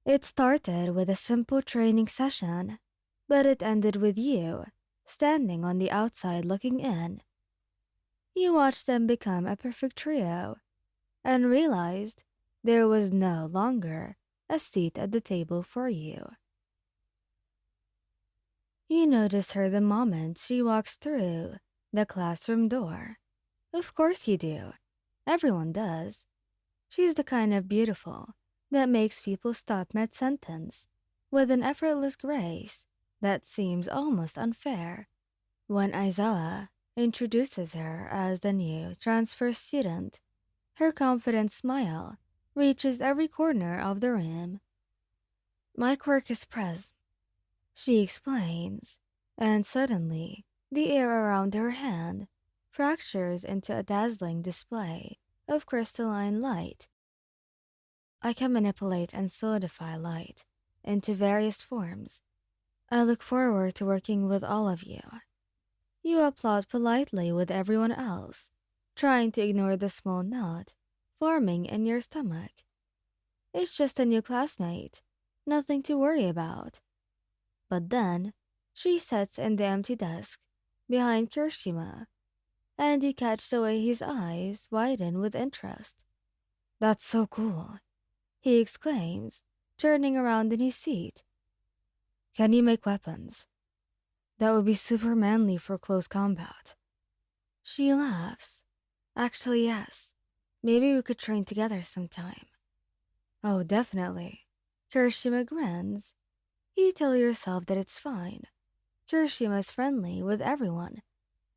It started with a simple training session, but it ended with you standing on the outside looking in. You watched them become a perfect trio and realized there was no longer a seat at the table for you. You notice her the moment she walks through the classroom door. Of course you do. Everyone does. She's the kind of beautiful that makes people stop mid-sentence with an effortless grace that seems almost unfair. When Aizawa introduces her as the new transfer student, her confident smile reaches every corner of the room. My quirk is press, she explains, and suddenly the air around her hand fractures into a dazzling display of crystalline light. I can manipulate and solidify light into various forms. I look forward to working with all of you. You applaud politely with everyone else, trying to ignore the small knot forming in your stomach. It's just a new classmate, nothing to worry about. But then, she sits in the empty desk behind Kirishima, and you catch the way his eyes widen with interest. That's so cool, he exclaims, turning around in his seat. Can you make weapons? That would be super manly for close combat. She laughs. Actually, yes. Maybe we could train together sometime. Oh, definitely. Kirishima grins. You tell yourself that it's fine. Kirishima is friendly with everyone.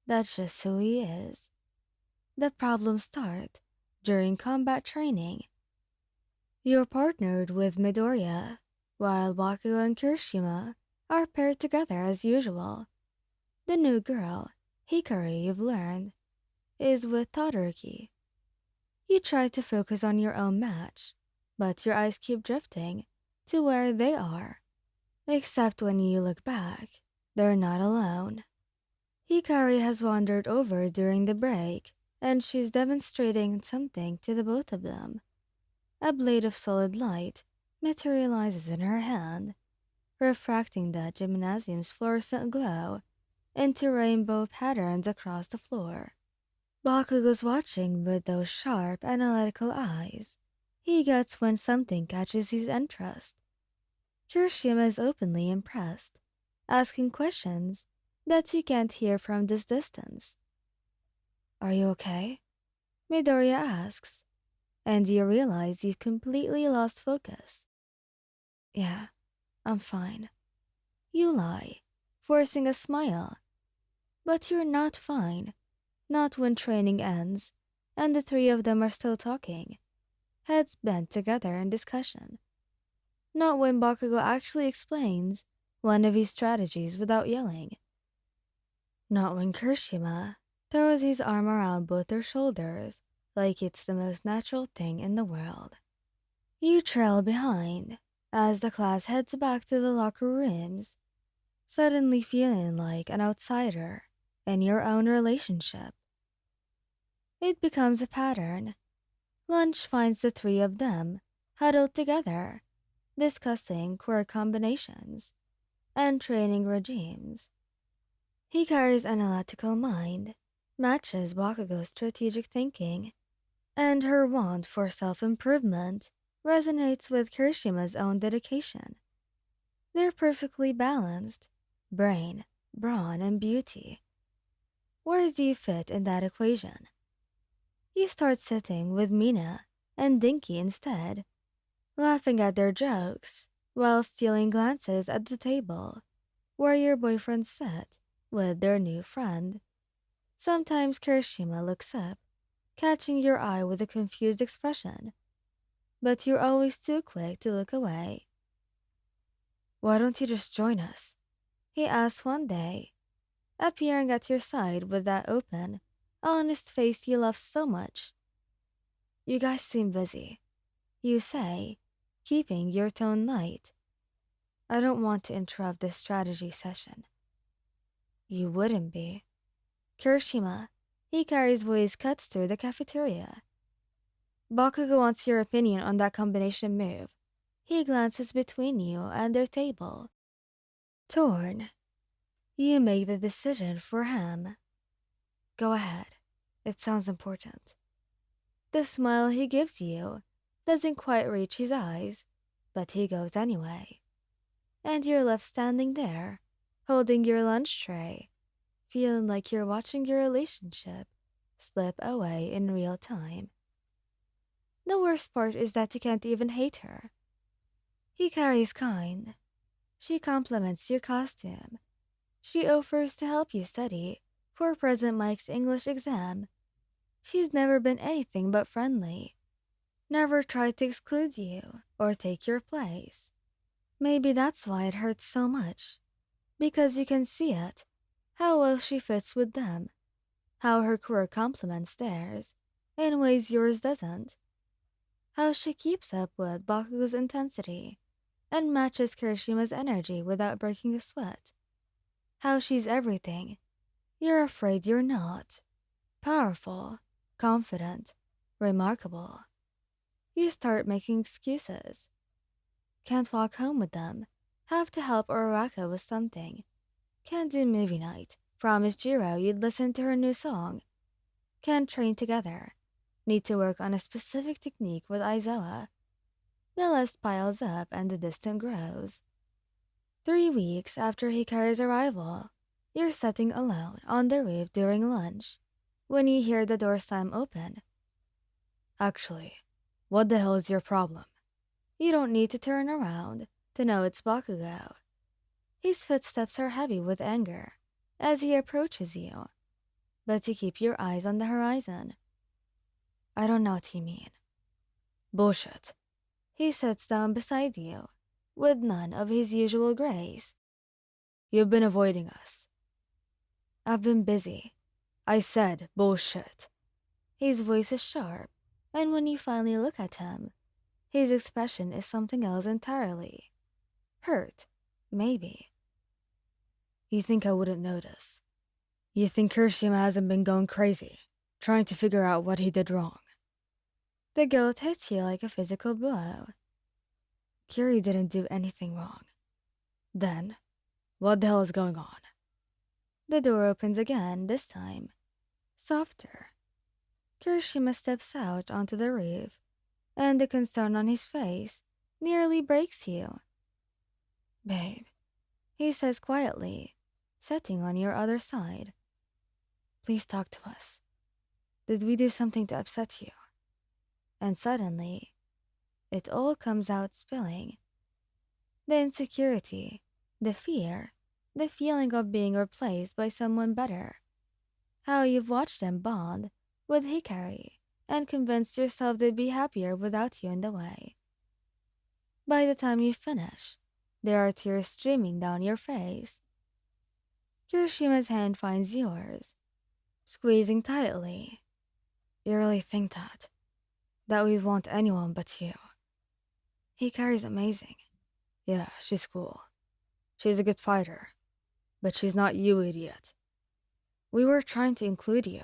That's just who he is. The problems start during combat training. You're partnered with Midoriya, while Bakugo and Kirishima are paired together as usual. The new girl, Hikari, you've learned, is with Todoroki. You try to focus on your own match, but your eyes keep drifting to where they are. Except when you look back, they're not alone. Hikari has wandered over during the break, and she's demonstrating something to the both of them. A blade of solid light materializes in her hand, refracting the gymnasium's fluorescent glow into rainbow patterns across the floor. Bakugo's watching with those sharp, analytical eyes. He gets when something catches his interest. Kirishima is openly impressed, asking questions that you can't hear from this distance. Are you okay? Midoriya asks, and you realize you've completely lost focus. Yeah, I'm fine. You lie, forcing a smile. But you're not fine, not when training ends, and the three of them are still talking, heads bent together in discussion. Not when Bakugo actually explains one of his strategies without yelling. Not when Kirishima throws his arm around both their shoulders like it's the most natural thing in the world. You trail behind as the class heads back to the locker rooms, suddenly feeling like an outsider in your own relationship. It becomes a pattern. Lunch finds the three of them huddled together, discussing quirk combinations and training regimes. Hikari's analytical mind matches Bakugo's strategic thinking, and her want for self-improvement resonates with Kirishima's own dedication. They're perfectly balanced, brain, brawn, and beauty. Where do you fit in that equation? You start sitting with Mina and Dinky instead, laughing at their jokes while stealing glances at the table where your boyfriends sit with their new friend. Sometimes Kirishima looks up, catching your eye with a confused expression, but you're always too quick to look away. Why don't you just join us? He asks one day, appearing at your side with that open, honest face you love so much. You guys seem busy, you say, keeping your tone light. I don't want to interrupt this strategy session. You wouldn't be. Kirishima, Hikari's voice cuts through the cafeteria. Bakugo wants your opinion on that combination move. He glances between you and their table. Torn, you make the decision for him. Go ahead. It sounds important. The smile he gives you doesn't quite reach his eyes, but he goes anyway. And you're left standing there, holding your lunch tray, feeling like you're watching your relationship slip away in real time. The worst part is that you can't even hate her. Hikari is kind. She compliments your costume. She offers to help you study for President Mike's English exam. She's never been anything but friendly. Never tried to exclude you or take your place. Maybe that's why it hurts so much. Because you can see it. How well she fits with them. How her quirk complements theirs in ways yours doesn't. How she keeps up with Bakugo's intensity and matches Kirishima's energy without breaking a sweat. How she's everything. You're afraid you're not. Powerful, confident, remarkable. You start making excuses. Can't walk home with them. Have to help Uraraka with something. Can't do movie night. Promised Jiro you'd listen to her new song. Can't train together. Need to work on a specific technique with Aizawa. The list piles up and the distance grows. 3 weeks after Hikari's arrival, you're sitting alone on the roof during lunch when you hear the door slam open. Actually, what the hell is your problem? You don't need to turn around to know it's Bakugou. His footsteps are heavy with anger as he approaches you, but you keep your eyes on the horizon. I don't know what you mean. Bullshit. He sits down beside you with none of his usual grace. You've been avoiding us. I've been busy. I said bullshit. His voice is sharp, and when you finally look at him, his expression is something else entirely. Hurt, maybe. You think I wouldn't notice? You think Kirishima hasn't been going crazy, trying to figure out what he did wrong? The guilt hits you like a physical blow. Kiri didn't do anything wrong. Then, what the hell is going on? The door opens again, this time. Softer. Kirishima steps out onto the roof, and the concern on his face nearly breaks you. Babe, he says quietly, sitting on your other side. Please talk to us. Did we do something to upset you? And suddenly, it all comes out spilling. The insecurity, the fear, the feeling of being replaced by someone better. How you've watched them bond with Hikari and convinced yourself they'd be happier without you in the way. By the time you finish, there are tears streaming down your face. Kirishima's hand finds yours, squeezing tightly. You really think that? That we want anyone but you? Hikari's amazing. Yeah, she's cool. She's a good fighter. But she's not you, idiot. We were trying to include you.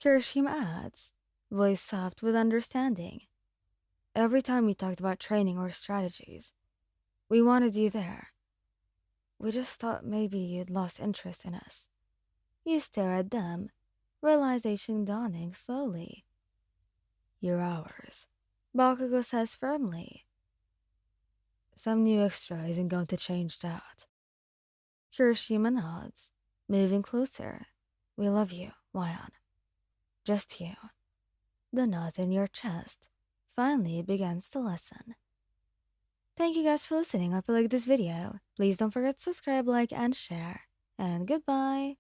Kirishima adds, voice soft with understanding. Every time we talked about training or strategies, we wanted you there. We just thought maybe you'd lost interest in us. You stare at them, realization dawning slowly. You're ours, Bakugo says firmly. Some new extra isn't going to change that. Kirishima nods, moving closer. We love you, Wyan. Just you. The knot in your chest finally begins to lessen. Thank you guys for listening. I hope you liked this video. Please don't forget to subscribe, like, and share. And goodbye.